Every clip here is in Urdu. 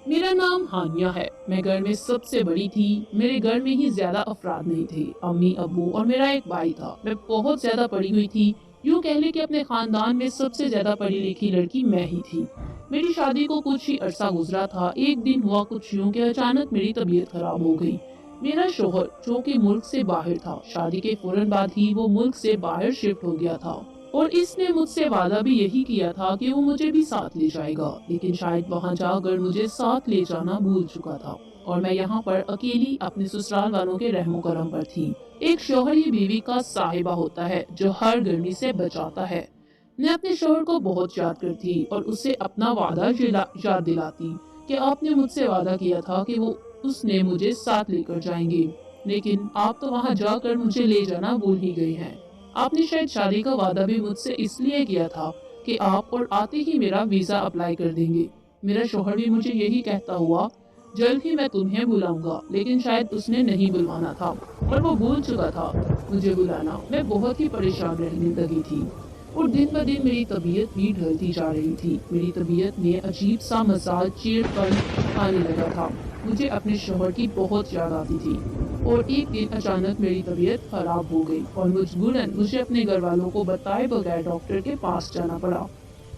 میرا نام ہانیہ ہے۔ میں گھر میں سب سے بڑی تھی۔ میرے گھر میں ہی زیادہ افراد نہیں تھے، امی ابو اور میرا ایک بھائی تھا۔ میں بہت زیادہ پڑھی ہوئی تھی، یوں کہہ لیں کہ اپنے خاندان میں سب سے زیادہ پڑھی لکھی لڑکی میں ہی تھی۔ میری شادی کو کچھ ہی عرصہ گزرا تھا، ایک دن ہوا کچھ یوں کہ اچانک میری طبیعت خراب ہو گئی۔ میرا شوہر جو کہ ملک سے باہر تھا، شادی کے فوراً بعد ہی وہ ملک سے باہر شفٹ ہو گیا تھا، اور اس نے مجھ سے وعدہ بھی یہی کیا تھا کہ وہ مجھے بھی ساتھ لے جائے گا، لیکن شاید وہاں جا کر مجھے ساتھ لے جانا بھول چکا تھا، اور میں یہاں پر اکیلی اپنے سسرال والوں کے رحم و کرم پر تھی۔ ایک شوہر ہی بیوی کا صاحبہ ہوتا ہے جو ہر گرمی سے بچاتا ہے۔ میں اپنے شوہر کو بہت یاد کرتی اور اسے اپنا وعدہ یاد دلاتی کہ آپ نے مجھ سے وعدہ کیا تھا کہ اس نے مجھے ساتھ لے کر جائیں گے، لیکن آپ تو وہاں جا کر مجھے لے جانا بھول ہی گئے ہیں۔ آپ نے شاید شادی کا وعدہ بھی مجھ سے اس لیے کیا تھا کہ آپ اور آتے ہی میرا ویزا اپلائی کر دیں گے۔ میرا شوہر بھی مجھے یہی کہتا ہوا، جلد ہی میں تمہیں بلاؤں گا، لیکن شاید اس نے نہیں بلوانا تھا اور وہ بھول چکا تھا مجھے بلانا۔ میں بہت ہی پریشان رہنے لگی تھی اور دن بہ دن میری طبیعت بھی ڈھلتی جا رہی تھی۔ میری طبیعت میں عجیب سا مزاج چیڑپن آنے لگا تھا۔ مجھے اپنے شوہر کی بہت یاد آتی تھی، اور ایک دن اچانک میری طبیعت خراب ہو گئی اور مجبوراً مجھے اپنے گھر والوں کو بتائے بغیر ڈاکٹر کے پاس جانا پڑا۔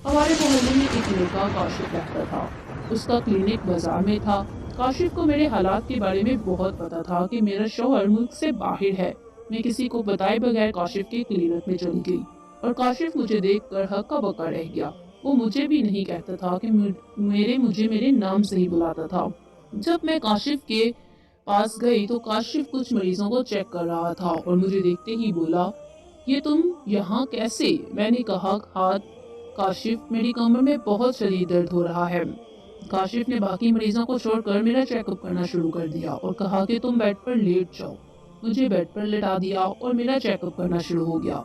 ہمارے محلے میں ایک لڑکا کاشف رہتا تھا، اس کا کلینک بازار میں تھا۔ کاشف کو میرے حالات کے بارے میں بہت پتا تھا کہ میرا شوہر ملک سے باہر ہے۔ میں کسی کو بتائے بغیر کاشف کے کلینک میں چلی گئی، اور کاشف مجھے دیکھ کر ہکا بکا رہ گیا۔ وہ مجھے بھی نہیں کہتا تھا کہ مجھے میرے نام سے ہی بلاتا تھا۔ جب میں کاشف کے پاس گئی تو کاشف کچھ مریضوں کو چیک کر رہا تھا اور مجھے دیکھتے ہی بولا، یہ تم یہاں کیسے؟ میں نے کہا، ہاتھ کاشف، میری کمر میں بہت شدید درد ہو رہا ہے۔ کاشف نے باقی مریضوں کو چھوڑ کر میرا چیک اپ کرنا شروع کر دیا اور کہا کہ تم بیڈ پر لیٹ جاؤ۔ مجھے بیڈ پر لٹا دیا اور میرا چیک اپ کرنا شروع ہو گیا۔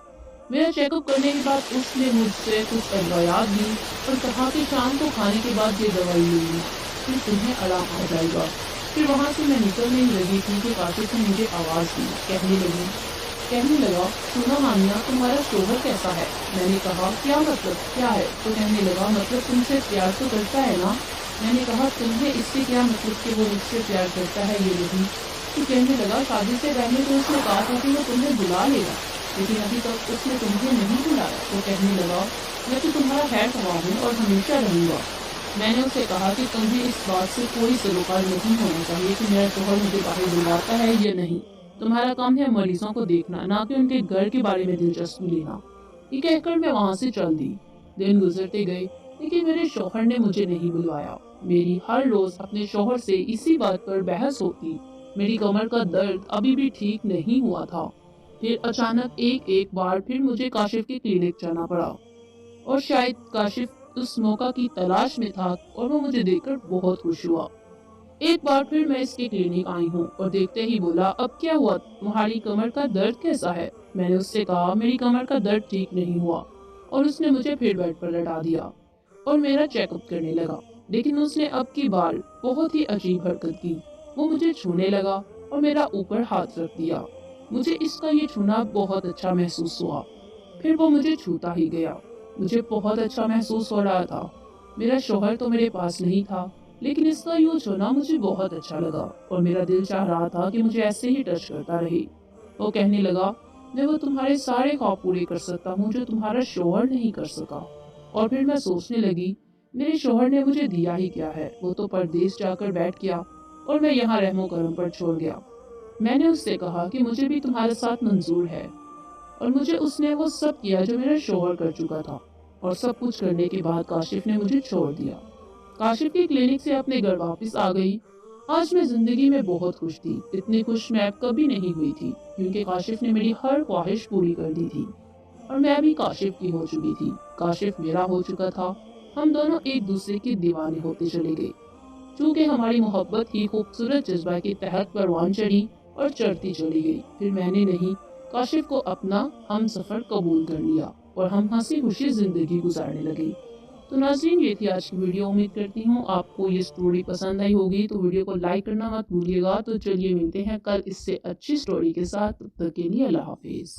میرا چیک اپ کرنے کے بعد اس نے مجھ سے کچھ ادویات دی اور کہا کہ شام کو کھانے کے بعد یہ دوائی لے، پھر تمہیں آرام آ جائے گا۔ پھر وہاں سے میں نکل نہیں رہی تھی کہ کاشف نے مجھے آواز دی، کہنے لگا، سنا ہانیہ، تمہارا شوہر کیسا ہے؟ میں نے کہا، کیا مطلب، کیا ہے؟ تو کہنے لگا، مطلب تم سے پیار تو کرتا ہے نا؟ میں نے کہا، تمہیں اس سے کیا مطلب کہ وہ مجھ سے پیار کرتا ہے یہ نہیں؟ تو کہنے لگا، شادی سے پہلے تو اس نے کہا تھا کہ وہ تمہیں بلا لے گا، لیکن ابھی تک اس نے تمہیں نہیں بلایا۔ تو کہنے لگا، میں تو تمہارا خیر خواہ ہوں اور ہمیشہ رہوں گا۔ میں نے اسے کہا کہ تمہیں اس بات سے کوئی سروکار نہیں ہونا چاہیے کہ میرا شوہر مجھے باہر بلاتا ہے یا نہیں۔ تمہارا کام ہے مریضوں کو دیکھنا، نہ کہ ان کے گھر کے بارے میں دلچسپی لینا۔ یہ کہہ کر میں وہاں سے چل دی۔ دن گزرتے گئے، لیکن میرے شوہر نے مجھے نہیں بلوایا۔ میری ہر روز اپنے شوہر سے اسی بات پر بحث ہوتی۔ میری کمر کا درد ابھی بھی ٹھیک نہیں ہوا تھا۔ پھر اچانک ایک بار پھر مجھے کاشف کی کلینک جانا پڑا، اور شاید کاشف اس موقع کی تلاش میں تھا اور وہ مجھے دیکھ کر بہت خوش ہوا۔ ایک بار پھر میں اس کے کلینک آئی ہوں اور دیکھتے ہی بولا، اب کیا ہوا، تمہاری کمر کا درد کیسا ہے؟ میں نے اس سے کہا، میری کمر کا درد ٹھیک نہیں ہوا، اور اس نے مجھے پھر بیڈ پر لٹا دیا اور میرا چیک اپ کرنے لگا۔ لیکن اس نے اب کی بار بہت ہی عجیب حرکت کی۔ وہ مجھے چھونے لگا اور میرا اوپر ہاتھ رکھ دیا۔ مجھے اس کا یہ چھونا بہت اچھا محسوس ہوا۔ پھر وہ مجھے چھوتا ہی گیا۔ مجھے بہت اچھا محسوس ہو رہا تھا۔ میرا شوہر تو میرے پاس نہیں تھا، لیکن اس کا یوں چھونا مجھے بہت اچھا لگا اور میرا دل چاہ رہا تھا کہ مجھے ایسے ہی ٹچ کرتا رہے۔ وہ کہنے لگا، میں وہ تمہارے سارے خواب پورے کر سکتا ہوں جو تمہارا شوہر نہیں کر سکا۔ اور پھر میں سوچنے لگی، میرے شوہر نے مجھے دیا ہی کیا ہے؟ وہ تو پردیس جا کر بیٹھ گیا اور میں یہاں رحم و کرم پر چھوڑ گیا۔ میں نے اس سے کہا کہ مجھے بھی تمہارے ساتھ منظور ہے، اور مجھے اس نے وہ سب کیا جو میرا شوہر کر چکا تھا، اور سب کچھ کرنے کے بعد کاشف نے مجھے چھوڑ دیا۔ کاشف کی کلینک سے اپنے گھر واپس آ گئی۔ آج میں زندگی میں بہت خوش تھی، اتنی خوش میں اب کبھی نہیں ہوئی تھی، کیونکہ کاشف نے میری ہر خواہش پوری کر دی تھی اور میں بھی کاشف کی ہو چکی تھی۔ کاشف میرا ہو چکا تھا۔ ہم دونوں ایک دوسرے کے دیوانے ہوتے چلے گئے۔ چونکہ ہماری محبت ہی خوبصورت جذبہ کے تحت پروان چڑھی اور چڑھتی چلی گئی، پھر میں نے نہیں، کاشف کو اپنا ہم سفر قبول کر لیا اور ہم ہنسی خوشی زندگی گزارنے لگے۔ تو ناظرین، یہ تھی آج کی ویڈیو۔ امید کرتی ہوں آپ کو یہ سٹوری پسند آئی ہوگی، تو ویڈیو کو لائک کرنا مت بھولیے گا۔ تو چلیے ملتے ہیں کل اس سے اچھی سٹوری کے ساتھ، تب تک کے لیے اللہ حافظ۔